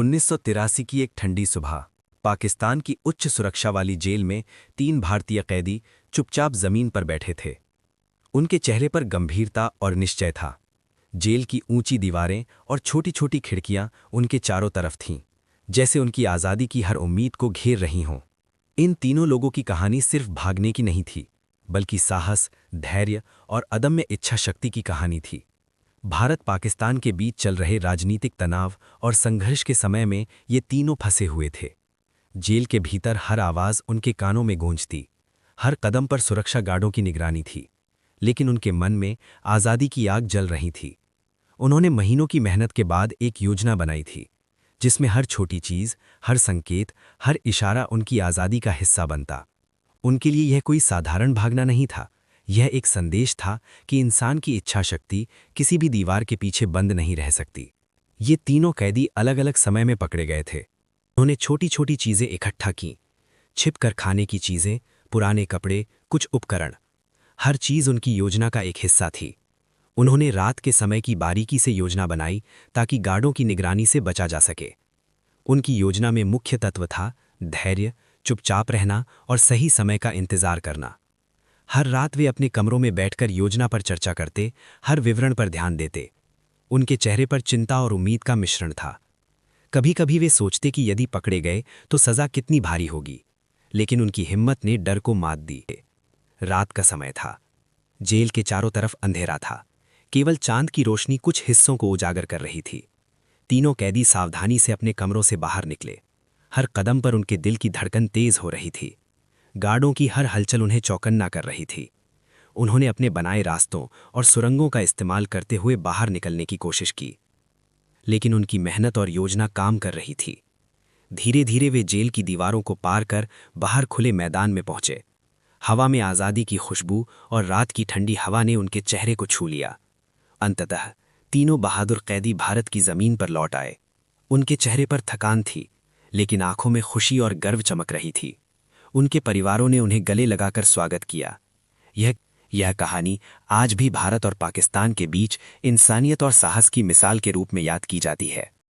1983 की एक ठंडी सुबह पाकिस्तान की उच्च सुरक्षा वाली जेल में 3 भारतीय कैदी चुपचाप जमीन पर बैठे थे। उनके चेहरे पर गंभीरता और निश्चय था। जेल की ऊंची दीवारें और छोटी-छोटी खिड़कियां उनके चारों तरफ थीं, जैसे उनकी आज़ादी की हर उम्मीद को घेर रही हों। इन तीनों लोगों की कहानी सिर्फ भागने की नहीं थी, बल्कि साहस, धैर्य और अदम्य इच्छा शक्ति की कहानी थी। भारत पाकिस्तान के बीच चल रहे राजनीतिक तनाव और संघर्ष के समय में ये तीनों फंसे हुए थे। जेल के भीतर हर आवाज़ उनके कानों में गूंजती, हर कदम पर सुरक्षा गार्डों की निगरानी थी, लेकिन उनके मन में आज़ादी की आग जल रही थी। उन्होंने महीनों की मेहनत के बाद एक योजना बनाई थी, जिसमें हर छोटी चीज़, हर संकेत, हर इशारा उनकी आज़ादी का हिस्सा बनता। उनके लिए यह कोई साधारण भागना नहीं था, यह एक संदेश था कि इंसान की इच्छा शक्ति किसी भी दीवार के पीछे बंद नहीं रह सकती। ये तीनों कैदी अलग अलग समय में पकड़े गए थे। उन्होंने छोटी छोटी चीज़ें इकट्ठा की, छिपकर खाने की चीज़ें, पुराने कपड़े, कुछ उपकरण। हर चीज़ उनकी योजना का एक हिस्सा थी। उन्होंने रात के समय की बारीकी से योजना बनाई ताकि गार्डों की निगरानी से बचा जा सके। उनकी योजना में मुख्य तत्व था धैर्य, चुपचाप रहना और सही समय का इंतजार करना। हर रात वे अपने कमरों में बैठकर योजना पर चर्चा करते, हर विवरण पर ध्यान देते। उनके चेहरे पर चिंता और उम्मीद का मिश्रण था। कभी कभी वे सोचते कि यदि पकड़े गए तो सज़ा कितनी भारी होगी, लेकिन उनकी हिम्मत ने डर को मात दी। रात का समय था। जेल के चारों तरफ अंधेरा था। केवल चांद की रोशनी कुछ हिस्सों को उजागर कर रही थी। तीनों कैदी सावधानी से अपने कमरों से बाहर निकले। हर कदम पर उनके दिल की धड़कन तेज हो रही थी। गार्डों की हर हलचल उन्हें चौकन्ना कर रही थी। उन्होंने अपने बनाए रास्तों और सुरंगों का इस्तेमाल करते हुए बाहर निकलने की कोशिश की, लेकिन उनकी मेहनत और योजना काम कर रही थी। धीरे धीरे वे जेल की दीवारों को पार कर बाहर खुले मैदान में पहुंचे। हवा में आज़ादी की खुशबू और रात की ठंडी हवा ने उनके चेहरे को छू लिया। अंततः तीनों बहादुर कैदी भारत की जमीन पर लौट आए। उनके चेहरे पर थकान थी, लेकिन आंखों में खुशी और गर्व चमक रही थी। उनके परिवारों ने उन्हें गले लगाकर स्वागत किया। यह कहानी आज भी भारत और पाकिस्तान के बीच इंसानियत और साहस की मिसाल के रूप में याद की जाती है।